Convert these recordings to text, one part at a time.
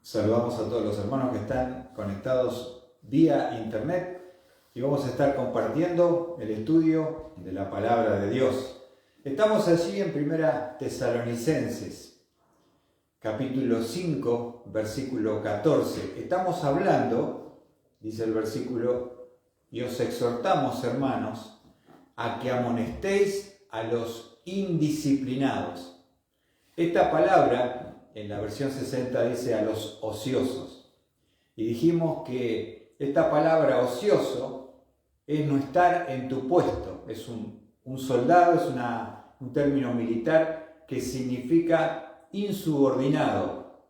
Saludamos a todos los hermanos que están conectados vía internet y vamos a estar compartiendo el estudio de la palabra de Dios. Estamos allí en Primera Tesalonicenses, capítulo 5, versículo 14. Estamos hablando, dice el versículo, y os exhortamos, hermanos, a que amonestéis a los indisciplinados. Esta palabra en la versión 60 dice a los ociosos. Y dijimos que esta palabra ocioso es no estar en tu puesto. Es un soldado, es un término militar que significa insubordinado.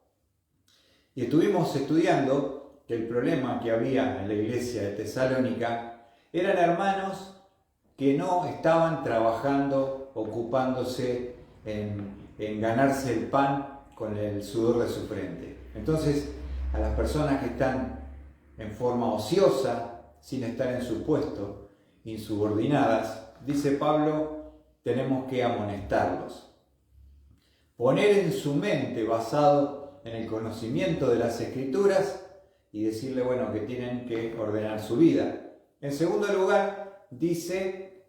Y estuvimos estudiando que el problema que había en la iglesia de Tesalónica eran hermanos que no estaban trabajando, ocupándose en ganarse el pan con el sudor de su frente. Entonces, a las personas que están en forma ociosa, sin estar en su puesto, insubordinadas, dice Pablo, tenemos que amonestarlos. Poner en su mente, basado en el conocimiento de las Escrituras, y decirle, bueno, que tienen que ordenar su vida. En segundo lugar, dice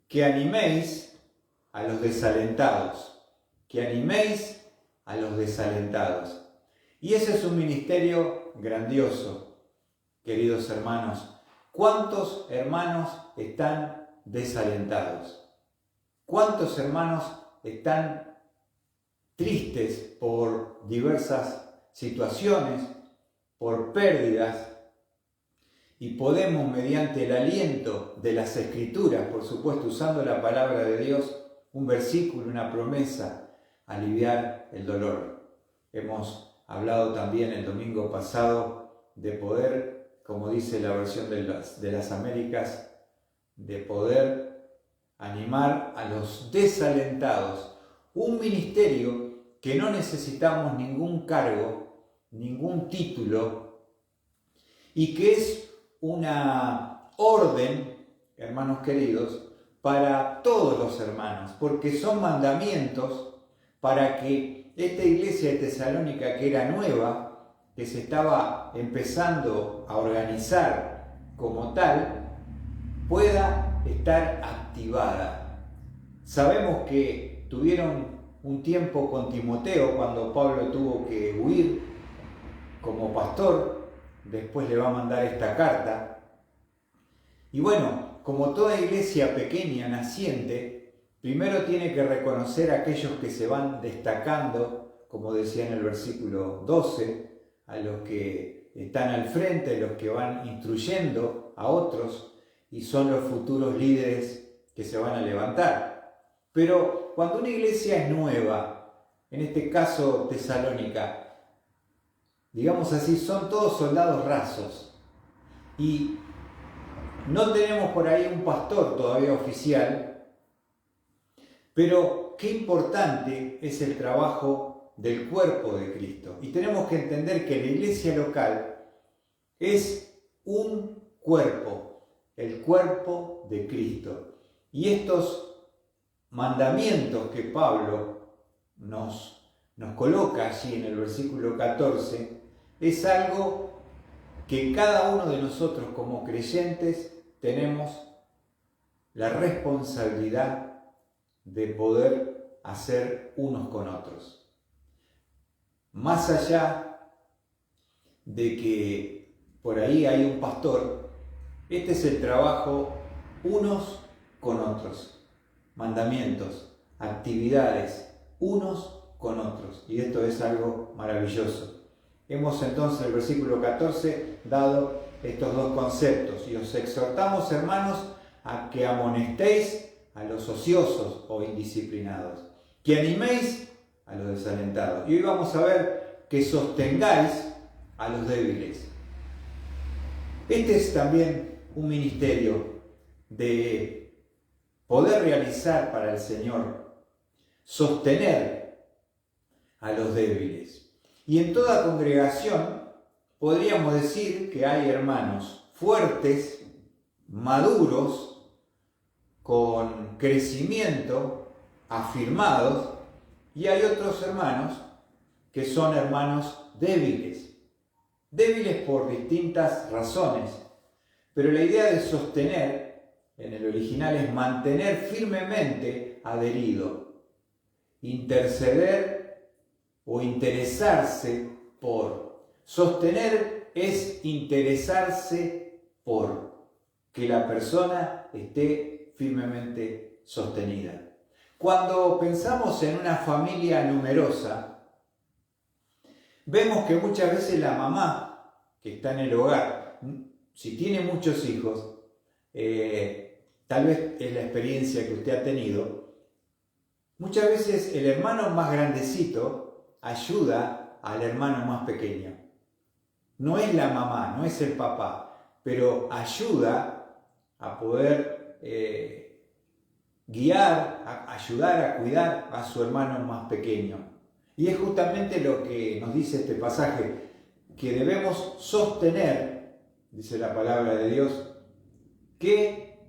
que animéis a los desalentados. Que animéis a los desalentados. Y ese es un ministerio grandioso, queridos hermanos. ¿Cuántos hermanos están desalentados? ¿Cuántos hermanos están tristes por diversas situaciones, por pérdidas? Y podemos, mediante el aliento de las Escrituras, por supuesto, usando la palabra de Dios, un versículo, una promesa, aliviar el dolor. Hemos hablado también el domingo pasado de poder, como dice la versión de las Américas, de poder animar a los desalentados. Un ministerio que no necesitamos ningún cargo, ningún título, y que es una orden, hermanos queridos, para todos los hermanos, porque son mandamientos para que esta iglesia de Tesalónica, que era nueva, que se estaba empezando a organizar como tal, pueda estar activada. Sabemos que tuvieron un tiempo con Timoteo cuando Pablo tuvo que huir como pastor, después le va a mandar esta carta. Y bueno, como toda iglesia pequeña, naciente, primero tiene que reconocer a aquellos que se van destacando, como decía en el versículo 12, a los que están al frente, los que van instruyendo a otros y son los futuros líderes que se van a levantar. Pero cuando una iglesia es nueva, en este caso Tesalónica, digamos así, son todos soldados rasos y no tenemos por ahí un pastor todavía oficial. Pero qué importante es el trabajo del cuerpo de Cristo. Y tenemos que entender que la iglesia local es un cuerpo, el cuerpo de Cristo. Y estos mandamientos que Pablo nos coloca allí en el versículo 14, es algo que cada uno de nosotros como creyentes tenemos la responsabilidad de poder hacer unos con otros. Más allá de que por ahí hay un pastor, este es el trabajo unos con otros. Mandamientos, actividades, unos con otros. Y esto es algo maravilloso. Hemos entonces en el versículo 14 dado estos dos conceptos. Y os exhortamos, hermanos, a que amonestéis a los ociosos o indisciplinados, que animéis a los desalentados. Y hoy vamos a ver que sostengáis a los débiles. Este es también un ministerio de poder realizar para el Señor, sostener a los débiles. Y en toda congregación podríamos decir que hay hermanos fuertes, maduros, con crecimiento, afirmados, y hay otros hermanos que son hermanos débiles. Débiles por distintas razones. Pero la idea de sostener, en el original, es mantener firmemente adherido, interceder o interesarse por. Sostener es interesarse por que la persona esté firmemente sostenida. Cuando pensamos en una familia numerosa, vemos que muchas veces la mamá que está en el hogar, si tiene muchos hijos, tal vez es la experiencia que usted ha tenido, muchas veces el hermano más grandecito ayuda al hermano más pequeño. No es la mamá, no es el papá, pero ayuda a poder guiar, ayudar a cuidar a su hermano más pequeño. Y es justamente lo que nos dice este pasaje, que debemos sostener, dice la palabra de Dios, que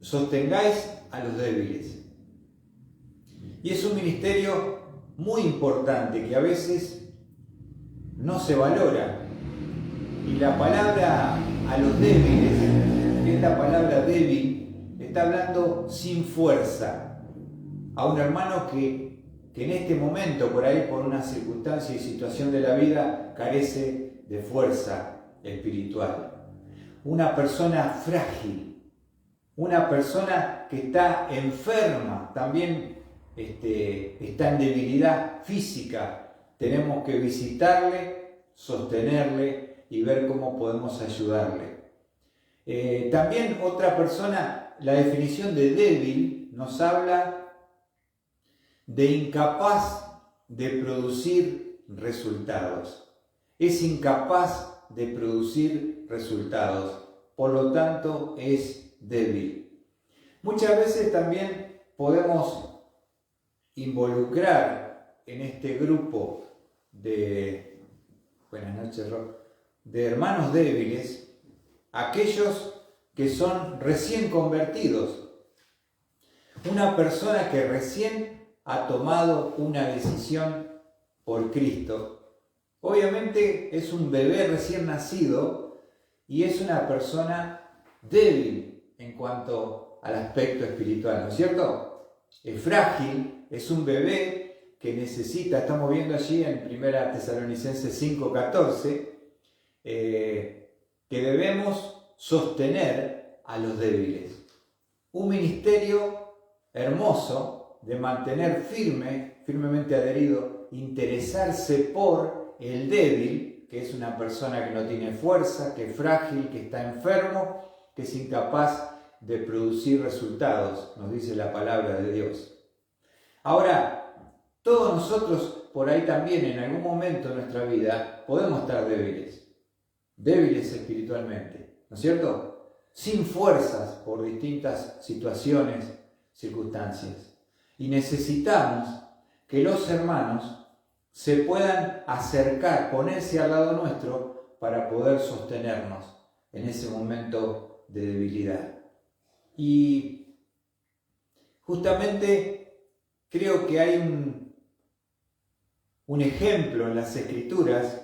sostengáis a los débiles. Y es un ministerio muy importante que a veces no se valora. Y la palabra a los débiles, que es la palabra débil, está hablando sin fuerza. A un hermano que en este momento, por ahí, por una circunstancia y situación de la vida, carece de fuerza espiritual. Una persona frágil, una persona que está enferma, también está en debilidad física. Tenemos que visitarle, sostenerle y ver cómo podemos ayudarle. También otra persona, la definición de débil nos habla de incapaz de producir resultados. Es incapaz de producir resultados, por lo tanto es débil. Muchas veces también podemos involucrar en este grupo de, buenas noches, Rob, de hermanos débiles, aquellos que son recién convertidos. Una persona que recién ha tomado una decisión por Cristo. Obviamente es un bebé recién nacido y es una persona débil en cuanto al aspecto espiritual, ¿no es cierto? Es frágil, es un bebé que necesita, estamos viendo allí en 1 Tesalonicenses 5:14, que debemos sostener a los débiles. Un ministerio hermoso de mantener firmemente adherido, interesarse por el débil, que es una persona que no tiene fuerza, que es frágil, que está enfermo, que es incapaz de producir resultados, nos dice la palabra de Dios. Ahora, todos nosotros por ahí también en algún momento de nuestra vida podemos estar débiles espiritualmente, ¿no es cierto? Sin fuerzas por distintas situaciones, circunstancias. Y necesitamos que los hermanos se puedan acercar, ponerse al lado nuestro para poder sostenernos en ese momento de debilidad. Y justamente creo que hay un ejemplo en las Escrituras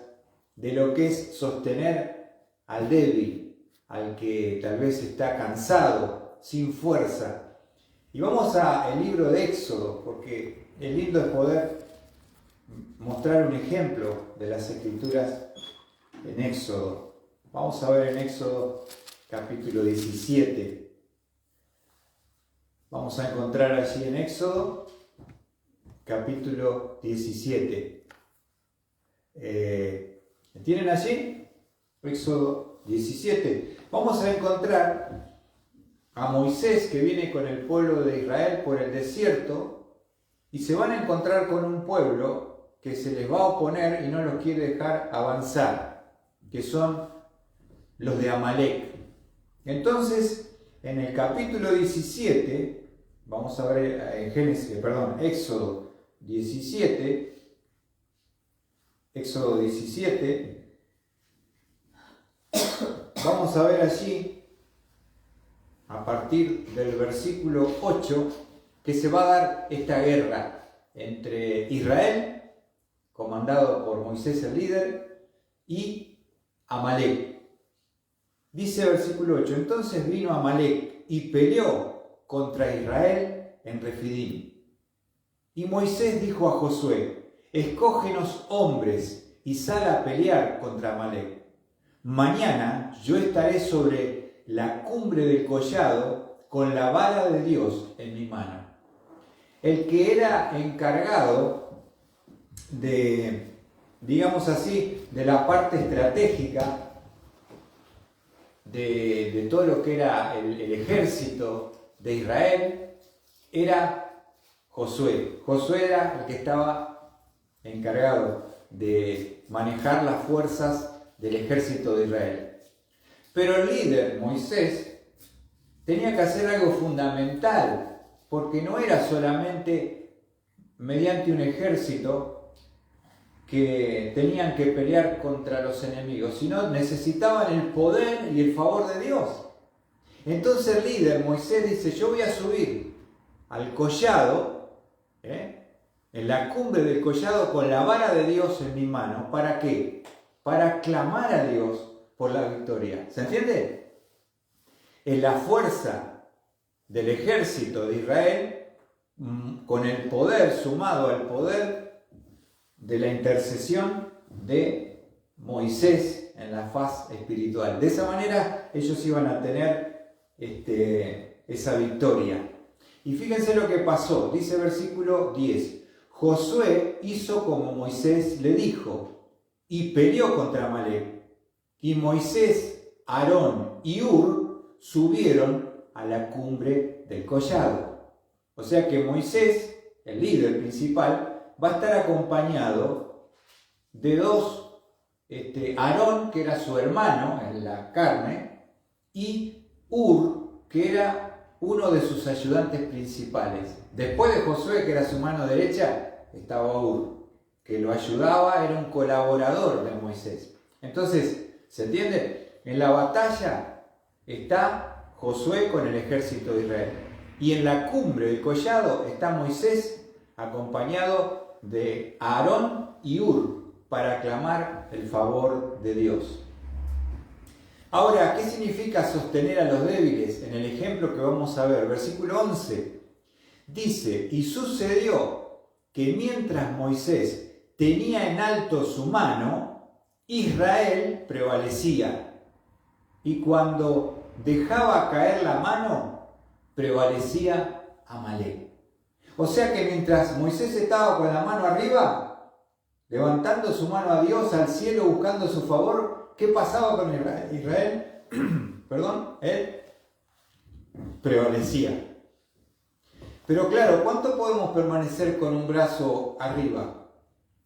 de lo que es sostener al débil, al que tal vez está cansado, sin fuerza. Y vamos al libro de Éxodo, porque es lindo es poder mostrar un ejemplo de las Escrituras en Éxodo. Vamos a ver en Éxodo capítulo 17. Vamos a encontrar allí en Éxodo capítulo 17. ¿Tienen allí? Éxodo 17. Vamos a encontrar a Moisés que viene con el pueblo de Israel por el desierto y se van a encontrar con un pueblo que se les va a oponer y no los quiere dejar avanzar, que son los de Amalek. Entonces, en el capítulo 17, vamos a ver en Éxodo 17, vamos a ver allí, a partir del versículo 8, que se va a dar esta guerra entre Israel comandado por Moisés el líder, y Amalek. Dice versículo 8, entonces vino Amalek y peleó contra Israel en Refidim. Y Moisés dijo a Josué, escógenos hombres y sal a pelear contra Amalek. Mañana yo estaré sobre la cumbre del collado con la vara de Dios en mi mano. El que era encargado de, digamos así, de la parte estratégica de todo lo que era el ejército de Israel, era Josué. Josué era el que estaba encargado de manejar las fuerzas del ejército de Israel. Pero el líder, Moisés, tenía que hacer algo fundamental, porque no era solamente mediante un ejército que tenían que pelear contra los enemigos, sino necesitaban el poder y el favor de Dios. Entonces el líder, Moisés, dice, yo voy a subir al collado, en la cumbre del collado con la vara de Dios en mi mano. ¿Para qué? Para clamar a Dios por la victoria. ¿Se entiende? En la fuerza del ejército de Israel, con el poder sumado al poder de la intercesión de Moisés en la faz espiritual. De esa manera ellos iban a tener esa victoria. Y fíjense lo que pasó, dice versículo 10. Josué hizo como Moisés le dijo y peleó contra Amalek. Y Moisés, Aarón y Hur subieron a la cumbre del collado. O sea que Moisés, el líder principal, va a estar acompañado de dos, Aarón, que era su hermano en la carne, y Hur, que era uno de sus ayudantes principales. Después de Josué, que era su mano derecha, estaba Hur, que lo ayudaba, era un colaborador de Moisés. Entonces, ¿se entiende? En la batalla está Josué con el ejército de Israel. Y en la cumbre del collado está Moisés acompañado de Aarón y Hur para clamar el favor de Dios. Ahora, ¿qué significa sostener a los débiles? En el ejemplo que vamos a ver, versículo 11, dice, y sucedió que mientras Moisés tenía en alto su mano, Israel prevalecía. Y cuando dejaba caer la mano, prevalecía Amalek. O sea que mientras Moisés estaba con la mano arriba, levantando su mano a Dios, al cielo, buscando su favor, ¿qué pasaba con Israel? Él prevalecía. Pero claro, ¿cuánto podemos permanecer con un brazo arriba?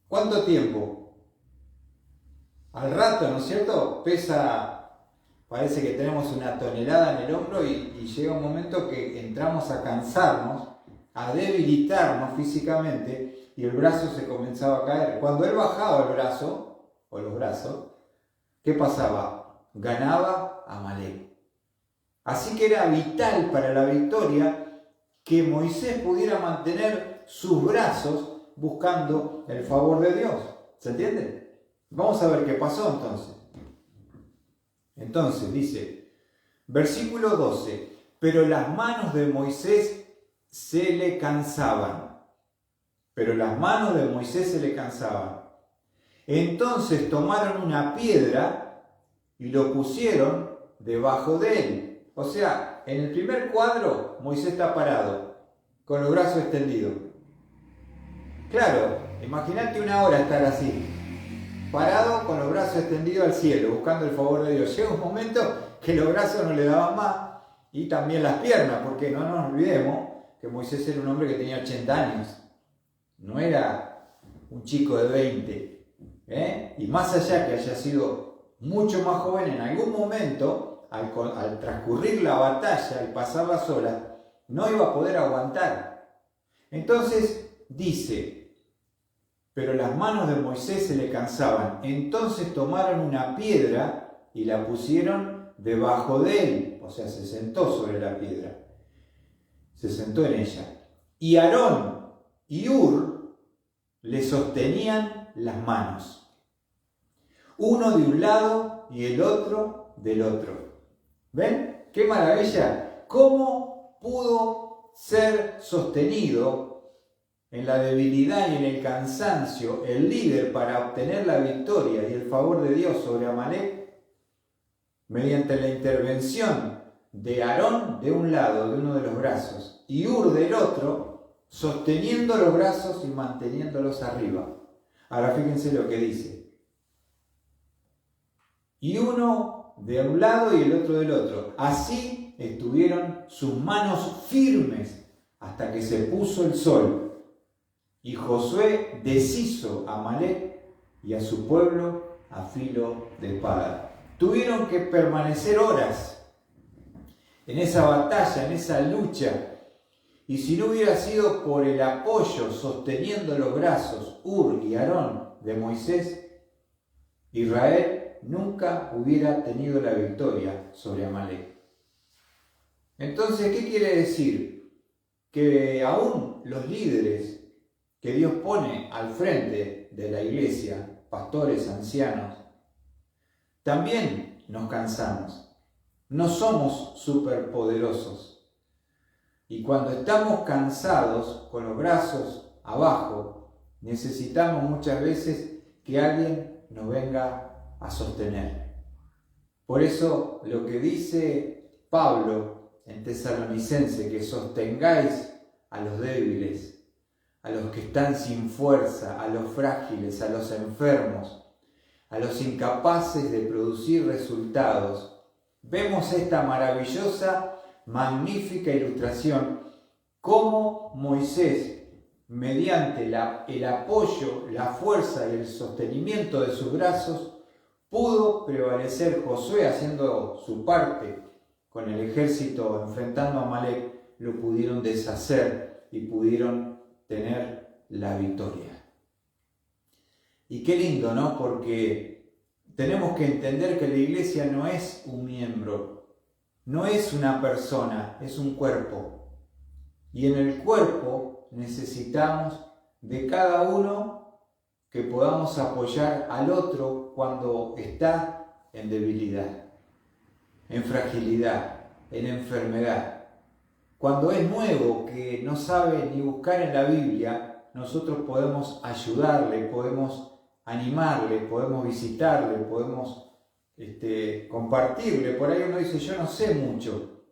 ¿Cuánto tiempo? Al rato, ¿no es cierto? Parece que tenemos una tonelada en el hombro y llega un momento que entramos a cansarnos, a debilitarnos físicamente y el brazo se comenzaba a caer. Cuando él bajaba el brazo, o los brazos, ¿qué pasaba? Ganaba Amalek. Así que era vital para la victoria que Moisés pudiera mantener sus brazos buscando el favor de Dios. ¿Se entiende? Vamos a ver qué pasó entonces. Entonces dice, versículo 12, pero las manos de Moisés se le cansaban. Entonces tomaron una piedra y lo pusieron debajo de él. O sea, en el primer cuadro Moisés está parado, con los brazos extendidos. Claro, imagínate una hora estar así, parado con los brazos extendidos al cielo, buscando el favor de Dios. Llega un momento que los brazos no le daban más y también las piernas, porque no nos olvidemos que Moisés era un hombre que tenía 80 años. No era un chico de 20. Y más allá que haya sido mucho más joven, en algún momento, al transcurrir la batalla, al pasar las horas, no iba a poder aguantar. Entonces dice, pero las manos de Moisés se le cansaban. Entonces tomaron una piedra y la pusieron debajo de él. O sea, se sentó sobre la piedra. Se sentó en ella. Y Aarón y Hur le sostenían las manos, uno de un lado y el otro del otro. ¿Ven? ¡Qué maravilla! ¿Cómo pudo ser sostenido en la debilidad y en el cansancio el líder para obtener la victoria y el favor de Dios sobre Amalek? Mediante la intervención de Aarón de un lado, de uno de los brazos, y Hur del otro, sosteniendo los brazos y manteniéndolos arriba. Ahora fíjense lo que dice. Y uno de un lado y el otro del otro. Así estuvieron sus manos firmes hasta que se puso el sol. Y Josué deshizo a Amalek y a su pueblo a filo de espada. Tuvieron que permanecer horas en esa batalla, en esa lucha. Y si no hubiera sido por el apoyo sosteniendo los brazos Hur y Aarón de Moisés, Israel nunca hubiera tenido la victoria sobre Amalek. Entonces, ¿qué quiere decir? Que aún los líderes que Dios pone al frente de la iglesia, pastores, ancianos, también nos cansamos. No somos superpoderosos. Y cuando estamos cansados, con los brazos abajo, necesitamos muchas veces que alguien nos venga a sostener. Por eso lo que dice Pablo en Tesalonicense, que sostengáis a los débiles, a los que están sin fuerza, a los frágiles, a los enfermos, a los incapaces de producir resultados. Vemos esta maravillosa, magnífica ilustración, cómo Moisés, mediante el apoyo, la fuerza y el sostenimiento de sus brazos, pudo prevalecer. Josué, haciendo su parte con el ejército enfrentando a Amalek, lo pudieron deshacer y pudieron tener la victoria. Y qué lindo, ¿no? Porque tenemos que entender que la iglesia no es un miembro, no es una persona, es un cuerpo. Y en el cuerpo necesitamos de cada uno que podamos apoyar al otro cuando está en debilidad, en fragilidad, en enfermedad. Cuando es nuevo, que no sabe ni buscar en la Biblia, nosotros podemos ayudarle, podemos animarle, podemos visitarle, podemos compartirle. Por ahí uno dice, yo no sé mucho,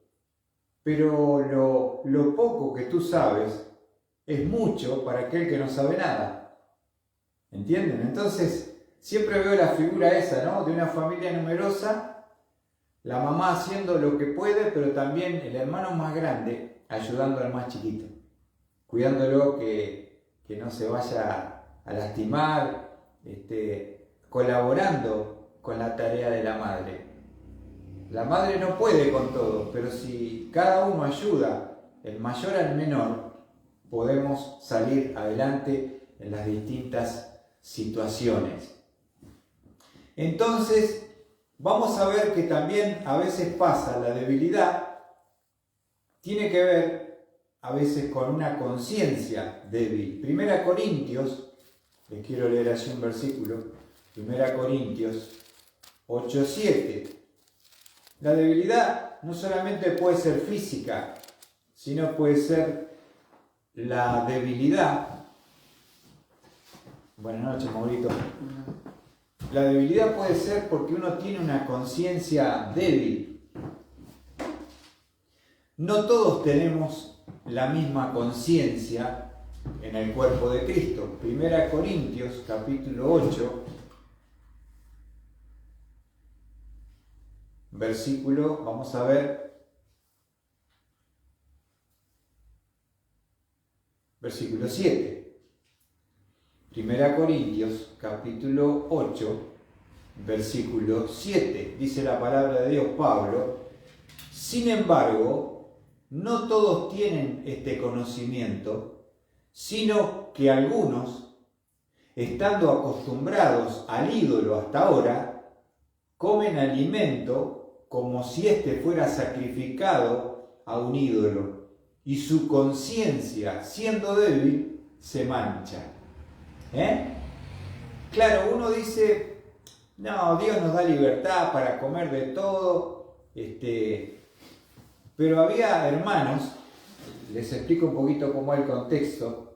pero lo poco que tú sabes es mucho para aquel que no sabe nada. ¿Entienden? Entonces, siempre veo la figura esa, ¿no? De una familia numerosa, la mamá haciendo lo que puede, pero también el hermano más grande ayudando al más chiquito, cuidándolo que no se vaya a lastimar, colaborando con la tarea de la madre. La madre no puede con todo, pero si cada uno ayuda, el mayor al menor, podemos salir adelante en las distintas situaciones. Entonces, vamos a ver que también a veces pasa la debilidad, tiene que ver a veces con una conciencia débil. 1 Corintios, les quiero leer allí un versículo, 1 Corintios 8:7. La debilidad no solamente puede ser física, sino puede ser la debilidad. Buenas noches, Maurito. La debilidad puede ser porque uno tiene una conciencia débil. No todos tenemos la misma conciencia en el cuerpo de Cristo. 1 Corintios capítulo 8, versículo, vamos a ver, versículo 7. 1 Corintios capítulo 8, versículo 7. Dice la palabra de Dios, Pablo: sin embargo, no todos tienen este conocimiento, sino que algunos, estando acostumbrados al ídolo hasta ahora, comen alimento como si éste fuera sacrificado a un ídolo, y su conciencia, siendo débil, se mancha. Claro, uno dice, no, Dios nos da libertad para comer de todo, pero había hermanos, les explico un poquito cómo es el contexto.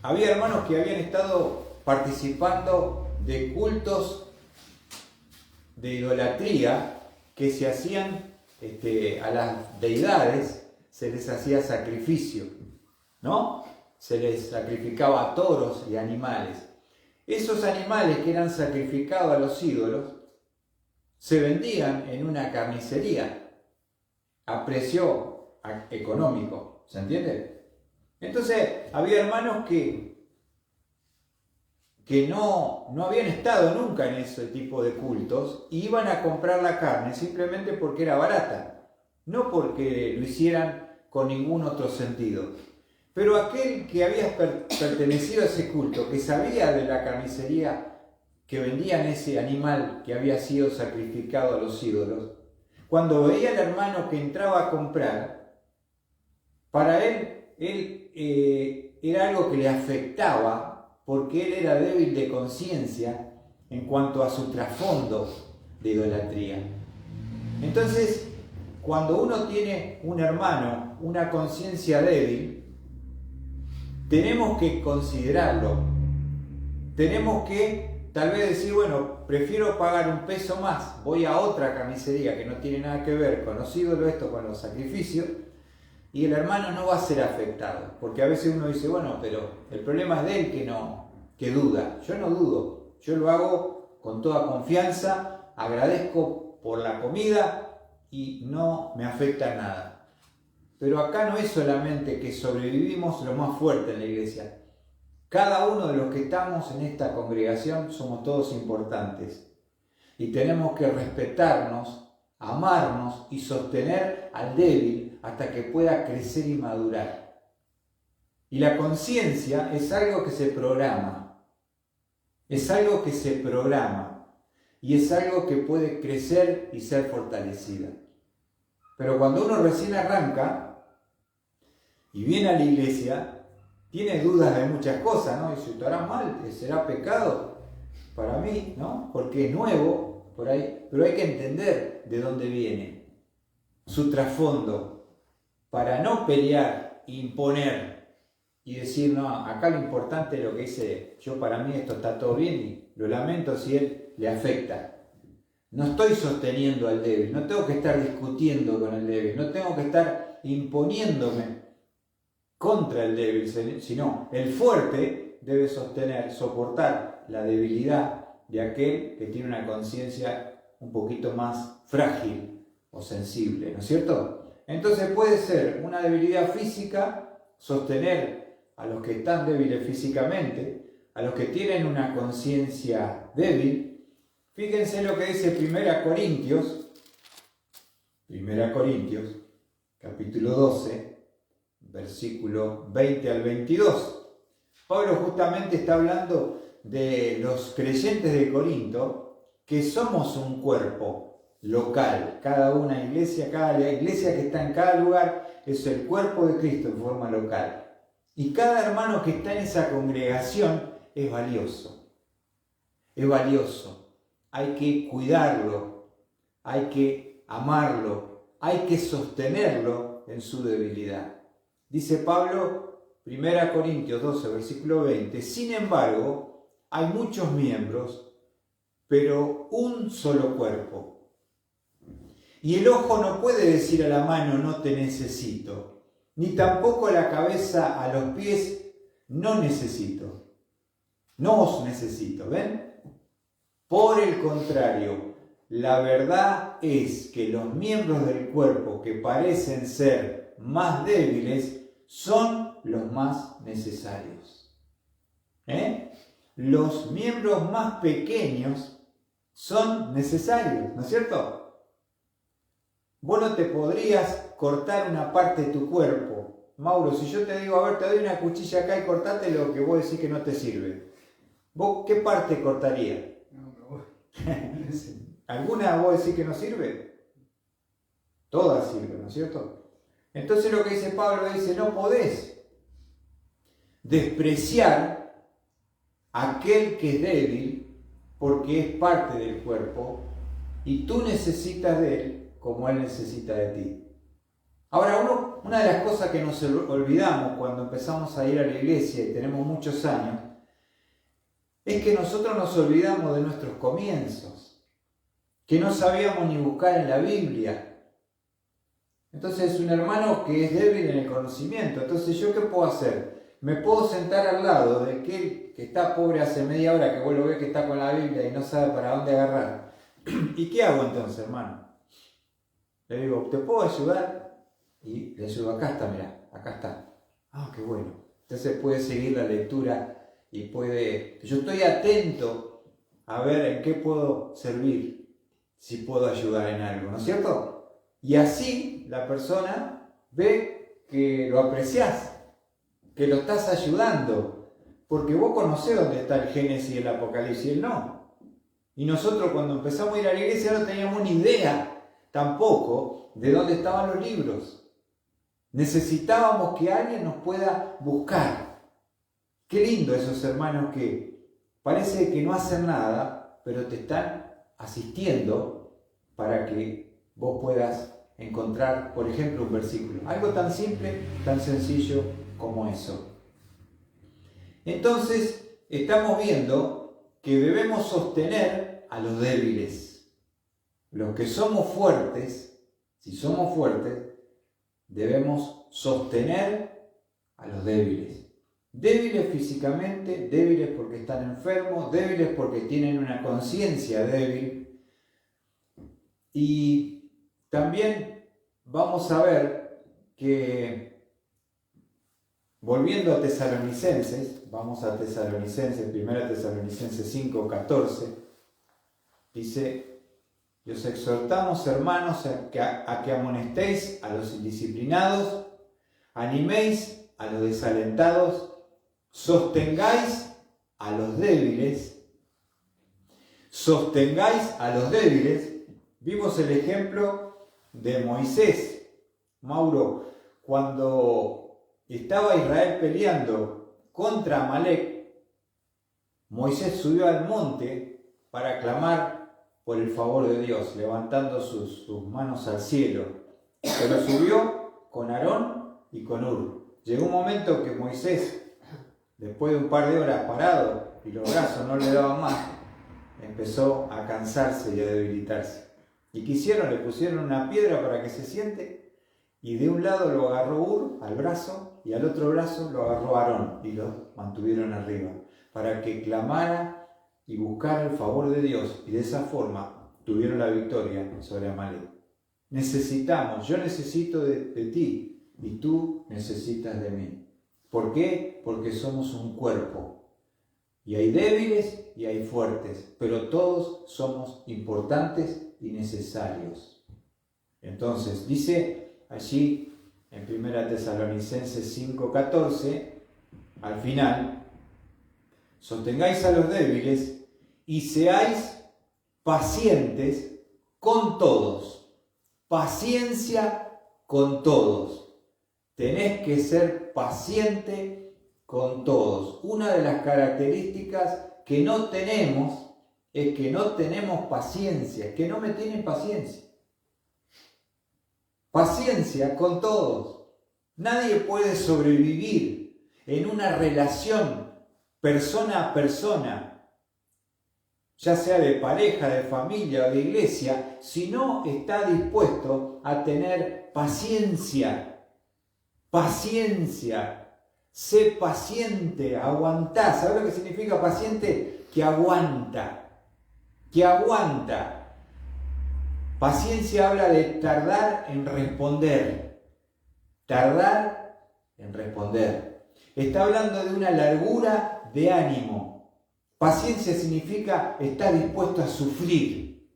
Había hermanos que habían estado participando de cultos de idolatría que se hacían a las deidades, se les hacía sacrificio, ¿no? Se les sacrificaba a toros y animales. Esos animales que eran sacrificados a los ídolos se vendían en una carnicería a precio económico, ¿se entiende? Entonces había hermanos que no habían estado nunca en ese tipo de cultos y iban a comprar la carne simplemente porque era barata, no porque lo hicieran con ningún otro sentido. Pero aquel que había pertenecido a ese culto, que sabía de la carnicería que vendían ese animal que había sido sacrificado a los ídolos, cuando veía al hermano que entraba a comprar, para él era algo que le afectaba porque él era débil de conciencia en cuanto a su trasfondo de idolatría. Entonces, cuando uno tiene un hermano, una conciencia débil, tenemos que considerarlo. Tenemos que tal vez decir, bueno, prefiero pagar un peso más, voy a otra carnicería que no tiene nada que ver con los ídolos, esto con los sacrificios, y el hermano no va a ser afectado. Porque a veces uno dice, bueno, pero el problema es de él que duda. Yo no dudo, yo lo hago con toda confianza, agradezco por la comida y no me afecta nada. Pero acá no es solamente que sobrevivimos lo más fuerte en la iglesia. Cada uno de los que estamos en esta congregación somos todos importantes. Y tenemos que respetarnos, amarnos y sostener al débil hasta que pueda crecer y madurar. Y la conciencia es algo que se programa. Es algo que se programa. Y es algo que puede crecer y ser fortalecida. Pero cuando uno recién arranca y viene a la iglesia, tiene dudas de muchas cosas, ¿no? Dice, ¿estará mal? ¿Será pecado para mí? ¿No? Porque es nuevo por ahí. Pero hay que entender de dónde viene, su trasfondo, para no pelear, imponer y decir, no, acá lo importante es lo que dice, yo para mí esto está todo bien y lo lamento si él le afecta. No estoy sosteniendo al débil, no tengo que estar discutiendo con el débil, no tengo que estar imponiéndome contra el débil, sino el fuerte debe soportar la debilidad de aquel que tiene una conciencia un poquito más frágil o sensible, ¿no es cierto? Entonces puede ser una debilidad física, sostener a los que están débiles físicamente, a los que tienen una conciencia débil. Fíjense lo que dice 1 Corintios, capítulo 12, versículo 20 al 22. Pablo justamente está hablando de los creyentes de Corinto, que somos un cuerpo local. Cada iglesia que está en cada lugar es el cuerpo de Cristo en forma local. Y cada hermano que está en esa congregación es valioso. Es valioso. Hay que cuidarlo, hay que amarlo, hay que sostenerlo en su debilidad. Dice Pablo, 1 Corintios 12, versículo 20, sin embargo, hay muchos miembros, pero un solo cuerpo. Y el ojo no puede decir a la mano, no te necesito, ni tampoco la cabeza a los pies, no necesito. No os necesito, ¿ven? Por el contrario, la verdad es que los miembros del cuerpo que parecen ser más débiles son los más necesarios. Los miembros más pequeños son necesarios, ¿no es cierto? Vos no te podrías cortar una parte de tu cuerpo. Mauro, si yo te digo, a ver, te doy una cuchilla acá y cortate lo que vos decís que no te sirve. ¿Vos qué parte cortarías? ¿Alguna vos decís que no sirve? Todas sirven, ¿no es cierto? Entonces lo que dice Pablo dice, no podés. despreciar a aquel que es débil porque es parte del cuerpo y tú necesitas de él como él necesita de ti. Ahora, una de las cosas que nos olvidamos cuando empezamos a ir a la iglesia y tenemos muchos años, es que nosotros nos olvidamos de nuestros comienzos, que no sabíamos ni buscar en la Biblia. Entonces, un hermano que es débil en el conocimiento, entonces, ¿yo qué puedo hacer? Me puedo sentar al lado de aquel que está pobre hace media hora, que vos lo ves que está con la Biblia y no sabe para dónde agarrar. ¿Y qué hago entonces, hermano? Le digo, ¿te puedo ayudar? Y le ayudo, acá está, mirá, acá está. Ah, qué bueno. Entonces puede seguir la lectura y puede... Yo estoy atento a ver en qué puedo servir, si puedo ayudar en algo, ¿no es cierto? Y así la persona ve que lo apreciás, que lo estás ayudando, porque vos conocés dónde está el Génesis y el Apocalipsis, y él no. Y nosotros cuando empezamos a ir a la iglesia no teníamos ni idea tampoco de dónde estaban los libros. Necesitábamos que alguien nos pueda buscar. Qué lindo esos hermanos que parece que no hacen nada, pero te están asistiendo para que vos puedas encontrar, por ejemplo, un versículo. Algo tan simple, tan sencillo como eso. Entonces, estamos viendo que debemos sostener a los débiles. Los que somos fuertes, si somos fuertes, debemos sostener a los débiles. Débiles físicamente, débiles porque están enfermos, débiles porque tienen una conciencia débil. Y también vamos a ver que, volviendo a Tesalonicenses, vamos a Tesalonicenses, 1 Tesalonicenses 5, 14, dice: y os exhortamos, hermanos, a que amonestéis a los indisciplinados, animéis a los desalentados, sostengáis a los débiles. Sostengáis a los débiles. Vimos el ejemplo de Moisés. Mauro, cuando estaba Israel peleando contra Amalek, Moisés subió al monte para clamar por el favor de Dios, levantando sus manos al cielo. Pero subió con Aarón y con Hur. Llegó un momento que Moisés, después de un par de horas parado y los brazos no le daban más, empezó a cansarse y a debilitarse. ¿Y qué hicieron? Le pusieron una piedra para que se siente, y de un lado lo agarró Hur al brazo y al otro brazo lo agarró Aarón y lo mantuvieron arriba para que clamara y buscar el favor de Dios, y de esa forma tuvieron la victoria sobre Amalek. Yo necesito de ti y tú necesitas de mí. ¿Por qué? Porque somos un cuerpo y hay débiles y hay fuertes, pero todos somos importantes y necesarios. Entonces dice allí en 1 Tesalonicenses 5:14, al final: sostengáis a los débiles y seáis pacientes con todos. Paciencia con todos. Tenés que ser paciente con todos. Una de las características que no tenemos es que no tenemos paciencia, que no me tienen paciencia. Paciencia con todos. Nadie puede sobrevivir en una relación persona a persona, ya sea de pareja, de familia o de iglesia, si no está dispuesto a tener paciencia. Paciencia. Sé paciente, aguantá. ¿Sabes lo que significa paciente? Que aguanta. Que aguanta. Paciencia habla de tardar en responder. Tardar en responder. Está hablando de una largura de ánimo. Paciencia significa estar dispuesto a sufrir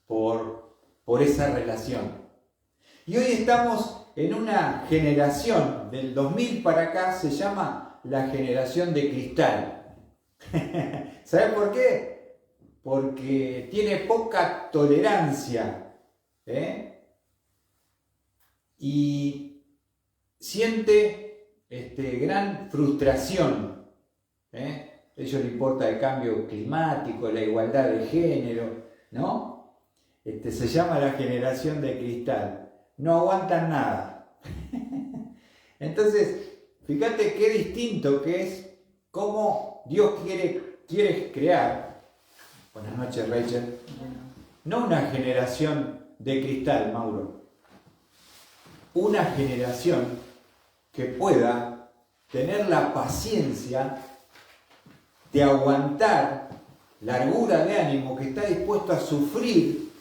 por esa relación. Y hoy estamos en una generación, del 2000 para acá, se llama la generación de cristal. ¿Saben por qué? Porque tiene poca tolerancia, y siente gran frustración. A ellos les importa el cambio climático, la igualdad de género, ¿no? Se llama la generación de cristal. No aguantan nada. Entonces, fíjate qué distinto que es cómo Dios quiere crear. Buenas noches, Rachel. No una generación de cristal, Mauro. Una generación que pueda tener la paciencia de aguantar, largura de ánimo, que está dispuesto a sufrir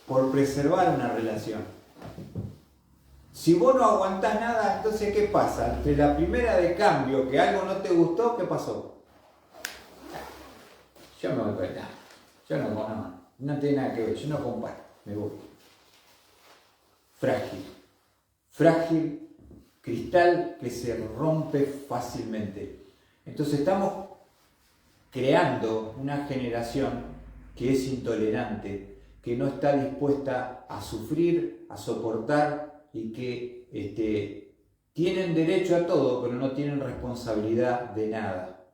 por preservar una relación. Si vos no aguantás nada, entonces ¿qué pasa? Entre la primera de cambio, que algo no te gustó, ¿qué pasó? Yo me voy para allá. Yo no tiene nada que ver, yo no comparto, me voy. Frágil, cristal que se rompe fácilmente. Entonces estamos creando una generación que es intolerante, que no está dispuesta a sufrir, a soportar y que tienen derecho a todo, pero no tienen responsabilidad de nada.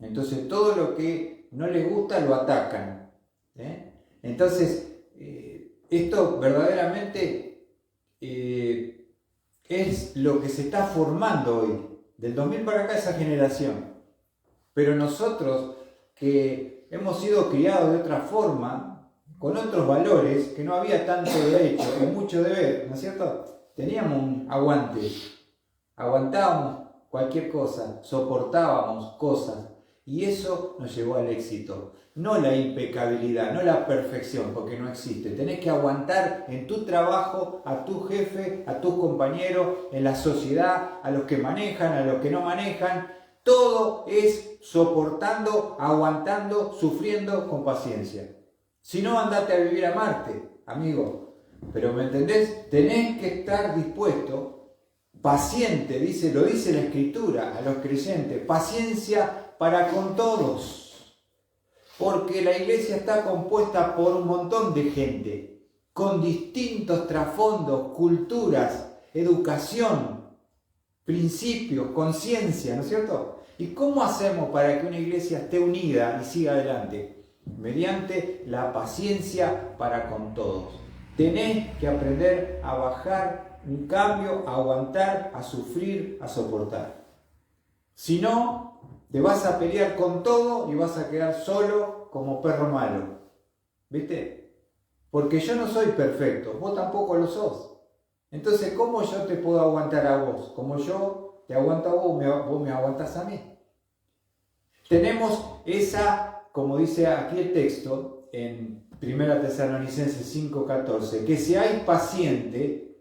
Entonces todo lo que no les gusta lo atacan. Entonces esto verdaderamente es lo que se está formando hoy, del 2000 para acá, esa generación. Pero nosotros que hemos sido criados de otra forma, con otros valores, que no había tanto derecho y mucho deber, ¿no es cierto? Teníamos un aguante, aguantábamos cualquier cosa, soportábamos cosas, y eso nos llevó al éxito. No la impecabilidad, no la perfección, porque no existe. Tenés que aguantar en tu trabajo, a tu jefe, a tus compañeros, en la sociedad, a los que manejan, a los que no manejan. Todo es soportando, aguantando, sufriendo con paciencia. Si no, andate a vivir a Marte, amigo. Pero ¿me entendés? Tenés que estar dispuesto, paciente, lo dice la Escritura a los creyentes, paciencia para con todos. Porque la iglesia está compuesta por un montón de gente, con distintos trasfondos, culturas, educación, principios, conciencia, ¿no es cierto? ¿Y cómo hacemos para que una iglesia esté unida y siga adelante? Mediante la paciencia para con todos. Tenés que aprender a bajar un cambio, a aguantar, a sufrir, a soportar. Si no, te vas a pelear con todo y vas a quedar solo como perro malo. ¿Viste? Porque yo no soy perfecto, vos tampoco lo sos. Entonces, ¿cómo yo te puedo aguantar a vos? Como yo te aguanto a vos, vos me aguantás a mí. Tenemos esa, como dice aquí el texto, en 1 Tesalonicenses 5:14, que seáis paciente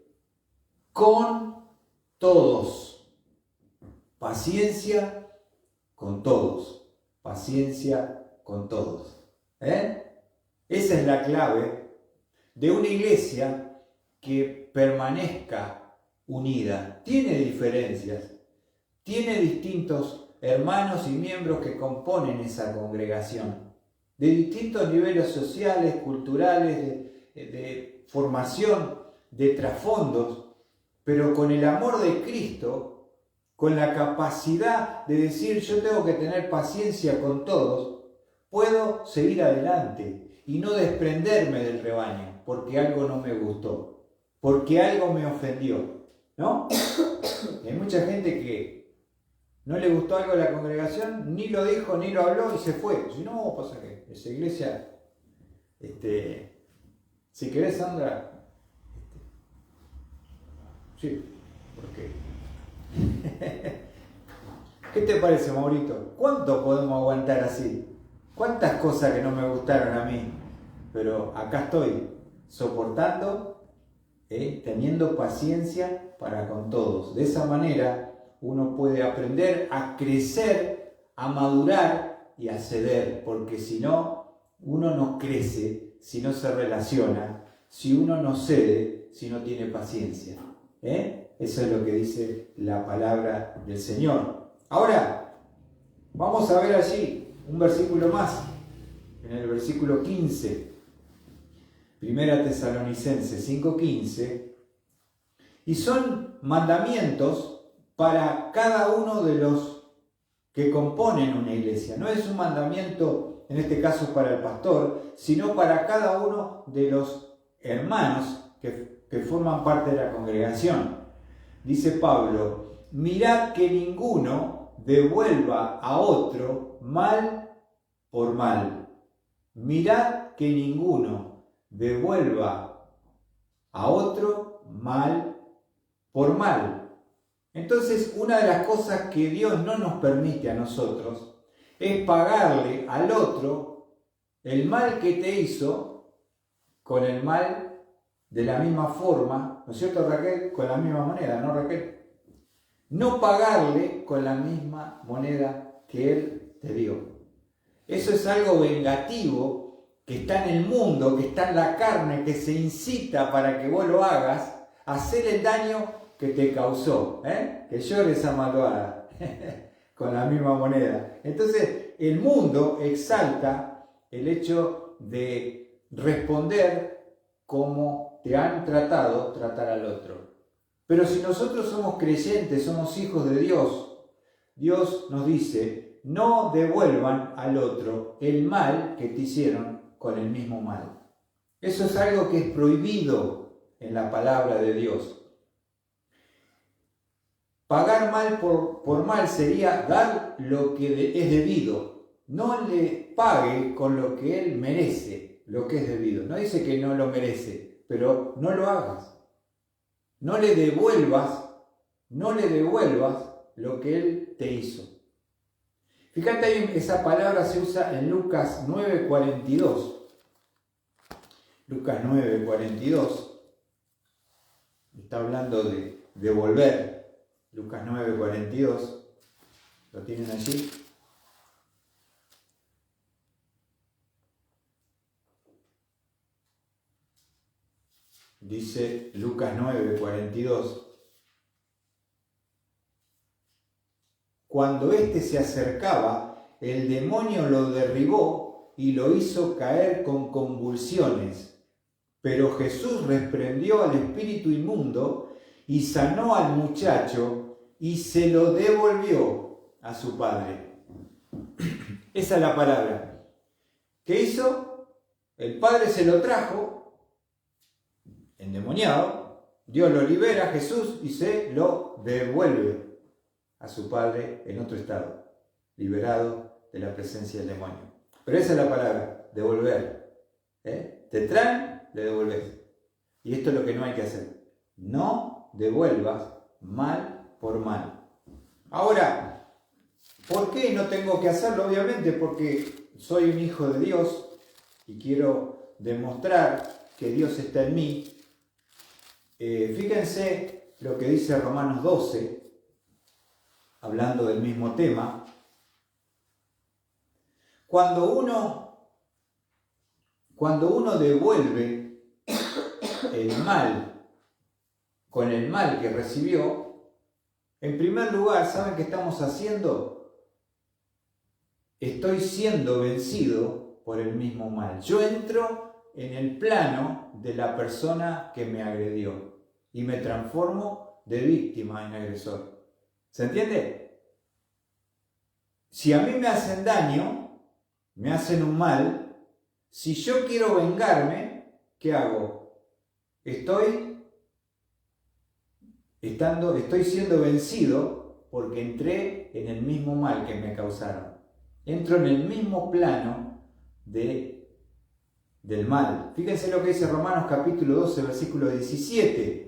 con todos. Paciencia con todos. Paciencia con todos. Esa es la clave de una iglesia que permanezca unida. Tiene diferencias, tiene distintos hermanos y miembros que componen esa congregación, de distintos niveles sociales, culturales, de formación, de trasfondos, pero con el amor de Cristo, con la capacidad de decir yo tengo que tener paciencia con todos, puedo seguir adelante y no desprenderme del rebaño porque algo no me gustó, porque algo me ofendió, ¿no? Hay mucha gente que no le gustó algo a la congregación, ni lo dijo, ni lo habló y se fue. Si no, pasa que esa iglesia, si querés, Sandra, sí, porque ¿qué te parece, Maurito? ¿Cuánto podemos aguantar así? ¿Cuántas cosas que no me gustaron a mí? Pero acá estoy, soportando, teniendo paciencia para con todos. De esa manera uno puede aprender a crecer, a madurar y a ceder, porque si no, uno no crece si no se relaciona, si uno no cede, si no tiene paciencia. Eso es lo que dice la palabra del Señor. Ahora, vamos a ver allí un versículo más, en el versículo 15, 1 Tesalonicenses 5:15, y son mandamientos para cada uno de los que componen una iglesia. No es un mandamiento, en este caso para el pastor, sino para cada uno de los hermanos que forman parte de la congregación. Dice Pablo, mirad que ninguno devuelva a otro mal por mal. Mirad que ninguno devuelva a otro mal por mal. Entonces, una de las cosas que Dios no nos permite a nosotros es pagarle al otro el mal que te hizo con el mal de la misma forma, ¿no es cierto, Raquel? Con la misma moneda, ¿no, Raquel? No pagarle con la misma moneda que Él te dio. Eso es algo vengativo que está en el mundo, que está en la carne, que se incita para que vos lo hagas, hacer el daño que te causó, que llores esa malvada con la misma moneda. Entonces, el mundo exalta el hecho de responder como te han tratado, tratar al otro. Pero si nosotros somos creyentes, somos hijos de Dios, Dios nos dice, no devuelvan al otro el mal que te hicieron con el mismo mal. Eso es algo que es prohibido en la palabra de Dios. Pagar mal por mal sería dar lo que es debido. No le pague con lo que él merece, lo que es debido. No dice que no lo merece, pero no lo hagas. No le devuelvas lo que él te hizo. Fíjate ahí, esa palabra se usa en Lucas 9:42. Lucas 9:42. Está hablando de devolver. Lucas 9:42. ¿Lo tienen allí? Dice Lucas 9:42. Cuando éste se acercaba, el demonio lo derribó y lo hizo caer con convulsiones. Pero Jesús reprendió al espíritu inmundo y sanó al muchacho y se lo devolvió a su padre. Esa es la palabra. ¿Qué hizo? El padre se lo trajo, endemoniado, Dios lo libera, Jesús, y se lo devuelve a su padre en otro estado, liberado de la presencia del demonio. Pero esa es la palabra, devolver. Te traen, le devolves. Y esto es lo que no hay que hacer. No devuelvas mal por mal. Ahora, ¿por qué no tengo que hacerlo? Obviamente porque soy un hijo de Dios y quiero demostrar que Dios está en mí. Fíjense lo que dice Romanos 12, hablando del mismo tema. Cuando uno devuelve el mal con el mal que recibió, en primer lugar, ¿saben qué estamos haciendo? Estoy siendo vencido por el mismo mal. Yo entro en el plano de la persona que me agredió y me transformo de víctima en agresor. ¿Se entiende? Si a mí me hacen daño, me hacen un mal, si yo quiero vengarme, ¿qué hago? Estoy siendo vencido porque entré en el mismo mal que me causaron. Entro en el mismo plano del mal. Fíjense lo que dice Romanos capítulo 12, versículo 17.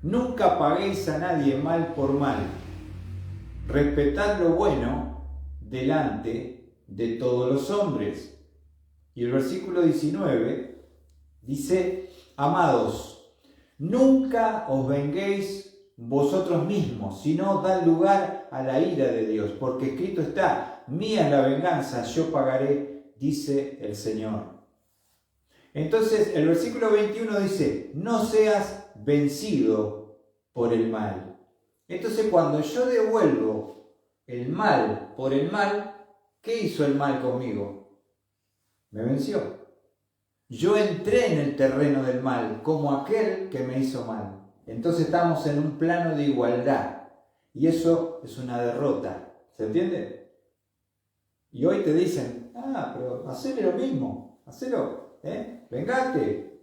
Nunca paguéis a nadie mal por mal. Respetad lo bueno delante de todos los hombres. Y el versículo 19 dice, amados, nunca os venguéis vosotros mismos, sino dad lugar a la ira de Dios, porque escrito está, mía es la venganza, yo pagaré, dice el Señor. Entonces el versículo 21 dice, no seas vencido por el mal. Entonces cuando yo devuelvo el mal por el mal, ¿qué hizo el mal conmigo? Me venció. Yo entré en el terreno del mal como aquel que me hizo mal. Entonces estamos en un plano de igualdad. Y eso es una derrota. ¿Se entiende? Y hoy te dicen, pero hacele lo mismo, hacelo, vengate,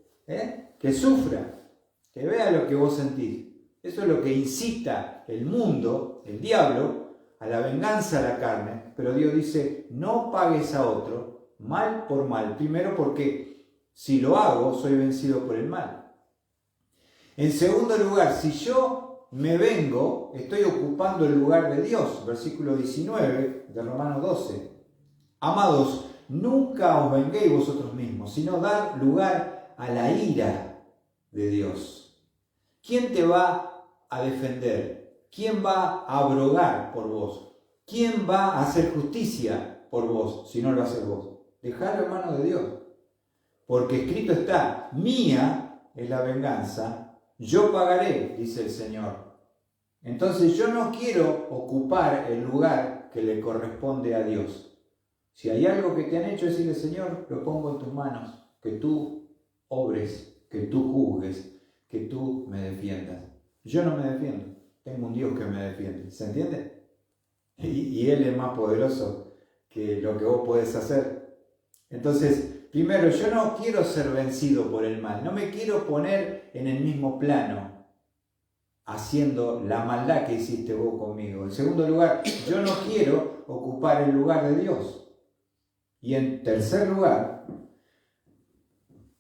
que sufra, que vea lo que vos sentís. Eso es lo que incita el mundo, el diablo, a la venganza a la carne. Pero Dios dice, no pagues a otro mal por mal. Primero porque si lo hago, soy vencido por el mal. En segundo lugar, si yo me vengo, estoy ocupando el lugar de Dios. Versículo 19 de Romanos 12. Amados, nunca os venguéis vosotros mismos, sino dar lugar a la ira de Dios. ¿Quién te va a defender? ¿Quién va a abrogar por vos? ¿Quién va a hacer justicia por vos si no lo haces vos? Dejalo en manos de Dios. Porque escrito está, mía es la venganza, yo pagaré, dice el Señor. Entonces yo no quiero ocupar el lugar que le corresponde a Dios. Si hay algo que te han hecho, decirle, Señor, lo pongo en tus manos, que tú obres, que tú juzgues, que tú me defiendas. Yo no me defiendo, tengo un Dios que me defiende, ¿se entiende? Y Él es más poderoso que lo que vos podés hacer. Entonces, primero, yo no quiero ser vencido por el mal, no me quiero poner en el mismo plano, haciendo la maldad que hiciste vos conmigo. En segundo lugar, yo no quiero ocupar el lugar de Dios. Y en tercer lugar,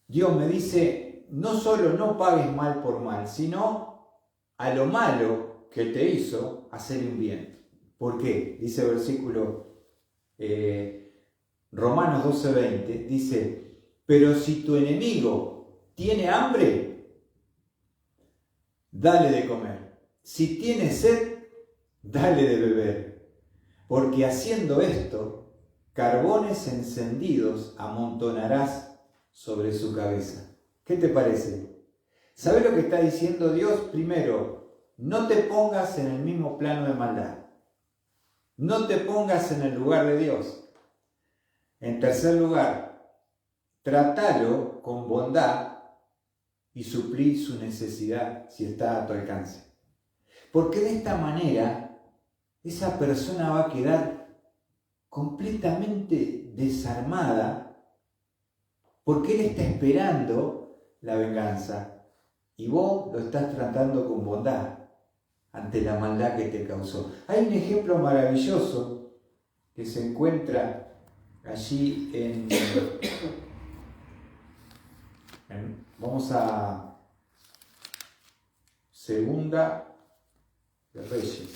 Dios me dice, no solo no pagues mal por mal, sino a lo malo que te hizo, hacerle un bien. ¿Por qué? Dice versículo Romanos 12:20, dice, pero si tu enemigo tiene hambre, dale de comer. Si tiene sed, dale de beber. Porque haciendo esto, carbones encendidos amontonarás sobre su cabeza. ¿Qué te parece? ¿Sabes lo que está diciendo Dios? Primero, no te pongas en el mismo plano de maldad. No te pongas en el lugar de Dios. En tercer lugar, trátalo con bondad y suplí su necesidad si está a tu alcance. Porque de esta manera, esa persona va a quedar completamente desarmada porque él está esperando la venganza y vos lo estás tratando con bondad ante la maldad que te causó. Hay un ejemplo maravilloso que se encuentra allí vamos a Segunda de Reyes.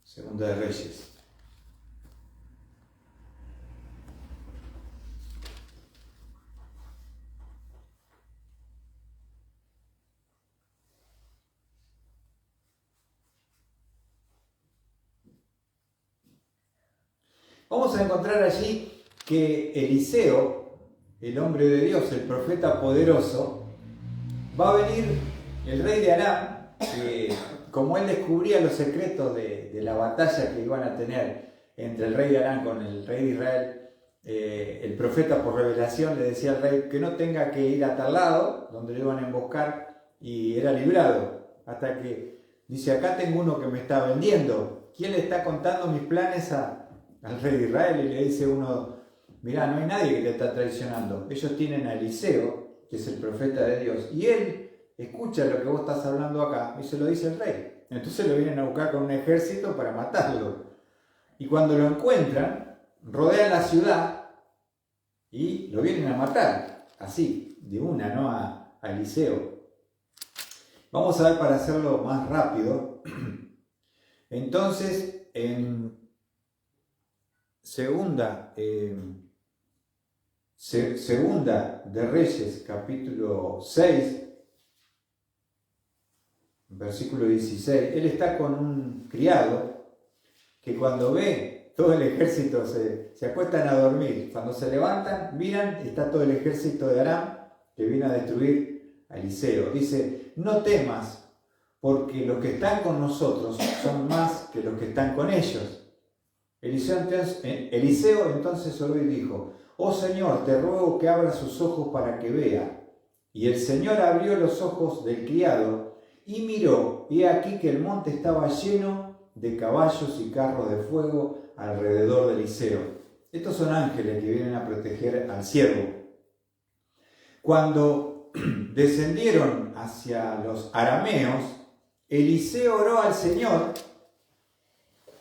Segunda de Reyes. Vamos a encontrar allí que Eliseo, el hombre de Dios, el profeta poderoso, va a venir el rey de Aram, que como él descubría los secretos de la batalla que iban a tener entre el rey de Aram con el rey de Israel, el profeta por revelación le decía al rey que no tenga que ir a tal lado, donde lo iban a emboscar, y era librado. Hasta que dice, acá tengo uno que me está vendiendo. ¿Quién le está contando mis planes al rey de Israel? Y le dice uno, mirá, no hay nadie que te está traicionando. Ellos tienen a Eliseo, que es el profeta de Dios, y él escucha lo que vos estás hablando acá y se lo dice el rey. Entonces lo vienen a buscar con un ejército para matarlo. Y cuando lo encuentran, rodean la ciudad y lo vienen a matar. Así, de una, ¿no? A Eliseo. Vamos a ver para hacerlo más rápido. Entonces, en Segunda de Reyes, capítulo 6, versículo 16, él está con un criado que cuando ve todo el ejército se acuestan a dormir. Cuando se levantan, miran, está todo el ejército de Aram que viene a destruir a Eliseo. Dice, no temas, porque los que están con nosotros son más que los que están con ellos. Eliseo entonces oyó y dijo, oh Señor, te ruego que abra sus ojos para que vea. Y el Señor abrió los ojos del criado y miró, y he aquí que el monte estaba lleno de caballos y carros de fuego alrededor de Eliseo. Estos son ángeles que vienen a proteger al siervo. Cuando descendieron hacia los arameos, Eliseo oró al Señor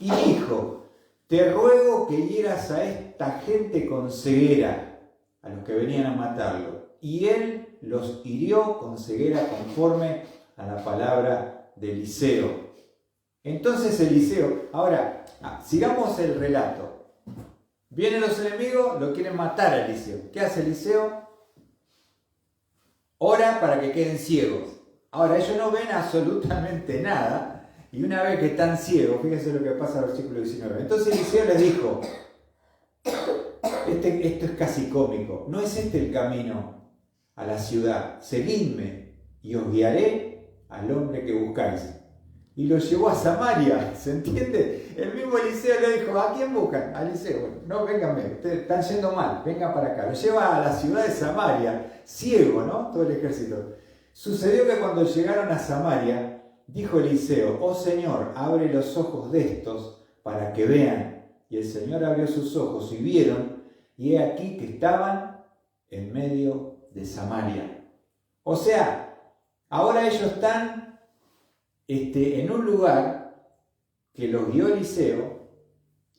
y dijo, te ruego que hieras a esta gente con ceguera, a los que venían a matarlo. Y él los hirió con ceguera conforme a la palabra de Eliseo. Entonces Eliseo, ahora, sigamos el relato. Vienen los enemigos, lo quieren matar a Eliseo. ¿Qué hace Eliseo? Ora para que queden ciegos. Ahora, ellos no ven absolutamente nada, y una vez que están ciegos, fíjense lo que pasa en el versículo 19. Entonces Eliseo les dijo, esto es casi cómico, no es este el camino a la ciudad, seguidme y os guiaré al hombre que buscáis. Y lo llevó a Samaria, ¿se entiende? El mismo Eliseo le dijo, ¿a quién buscan? A Eliseo, bueno, no, vénganme, ustedes están yendo mal, vengan para acá. Lo lleva a la ciudad de Samaria, ciego, ¿no? Todo el ejército. Sucedió que cuando llegaron a Samaria, dijo Eliseo, oh Señor, abre los ojos de estos para que vean. Y el Señor abrió sus ojos y vieron, y he aquí que estaban en medio de Samaria. O sea, ahora ellos están en un lugar que los guió Eliseo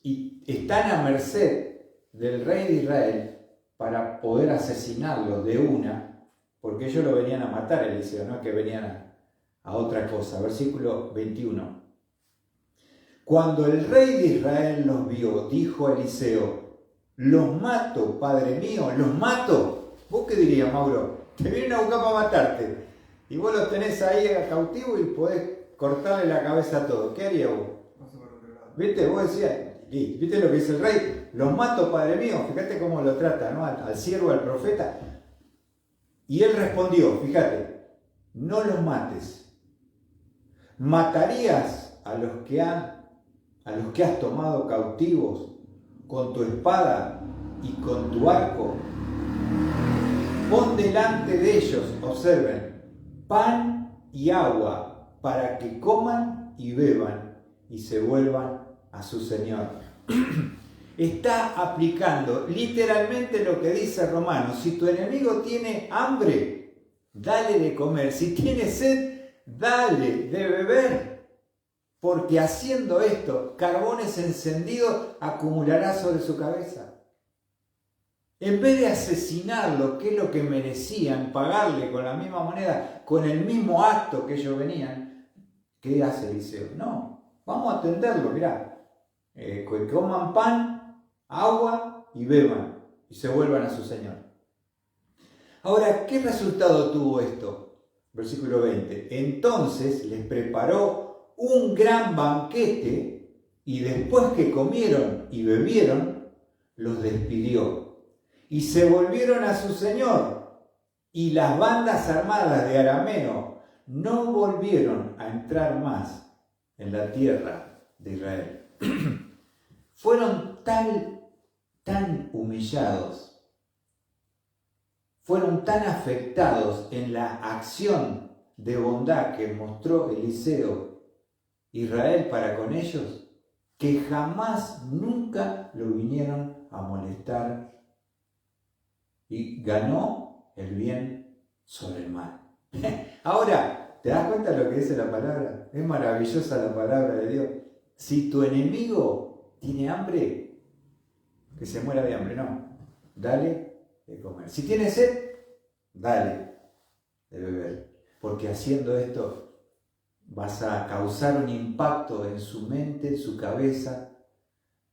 y están a merced del rey de Israel para poder asesinarlo de una, porque ellos lo venían a matar, Eliseo, no que venían a otra cosa. Versículo 21. Cuando el rey de Israel los vio, dijo a Eliseo, los mato, padre mío, los mato. ¿Vos qué dirías, Mauro? Te vienen a buscar para matarte y vos los tenés ahí a cautivo y podés cortarle la cabeza a todos. ¿Qué harías vos? ¿Viste? Vos decías, ¿viste lo que dice el rey? Los mato, padre mío. Fíjate cómo lo trata, ¿no? Al siervo, al profeta. Y él respondió, fíjate, no los mates. ¿Matarías a los que has tomado cautivos con tu espada y con tu arco? Pon delante de ellos, observen, pan y agua para que coman y beban y se vuelvan a su Señor. Está aplicando literalmente lo que dice Romanos. Si tu enemigo tiene hambre, dale de comer. Si tiene sed, dale de beber. Porque haciendo esto, carbones encendidos acumulará sobre su cabeza. En vez de asesinarlo, que es lo que merecían, pagarle con la misma moneda, con el mismo acto que ellos venían, ¿qué hace Eliseo? No, vamos a atenderlo, mirá. Que coman pan, agua y beban y se vuelvan a su Señor. Ahora, ¿qué resultado tuvo esto? Versículo 20. Entonces les preparó un gran banquete y después que comieron y bebieron, los despidió. Y se volvieron a su Señor, y las bandas armadas de arameo no volvieron a entrar más en la tierra de Israel. Fueron tan humillados, fueron tan afectados en la acción de bondad que mostró Eliseo, Israel para con ellos, que jamás, nunca lo vinieron a molestar. Y ganó el bien sobre el mal. Ahora, ¿te das cuenta de lo que dice la palabra? Es maravillosa la palabra de Dios. Si tu enemigo tiene hambre, que se muera de hambre, no. Dale de comer. Si tiene sed, dale de beber. Porque haciendo esto vas a causar un impacto en su mente, en su cabeza,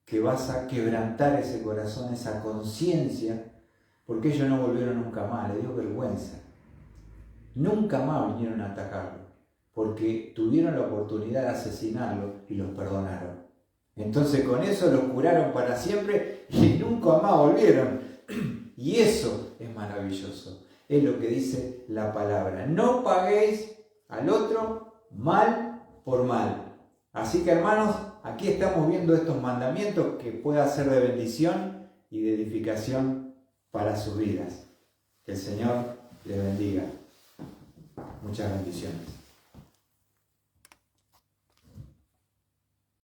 que vas a quebrantar ese corazón, esa conciencia. Porque ellos no volvieron nunca más, le dio vergüenza. Nunca más vinieron a atacarlo, porque tuvieron la oportunidad de asesinarlo y los perdonaron. Entonces con eso los curaron para siempre y nunca más volvieron. Y eso es maravilloso. Es lo que dice la palabra. No paguéis al otro mal por mal. Así que hermanos, aquí estamos viendo estos mandamientos que pueda ser de bendición y de edificación para sus vidas. Que el Señor les bendiga. Muchas bendiciones.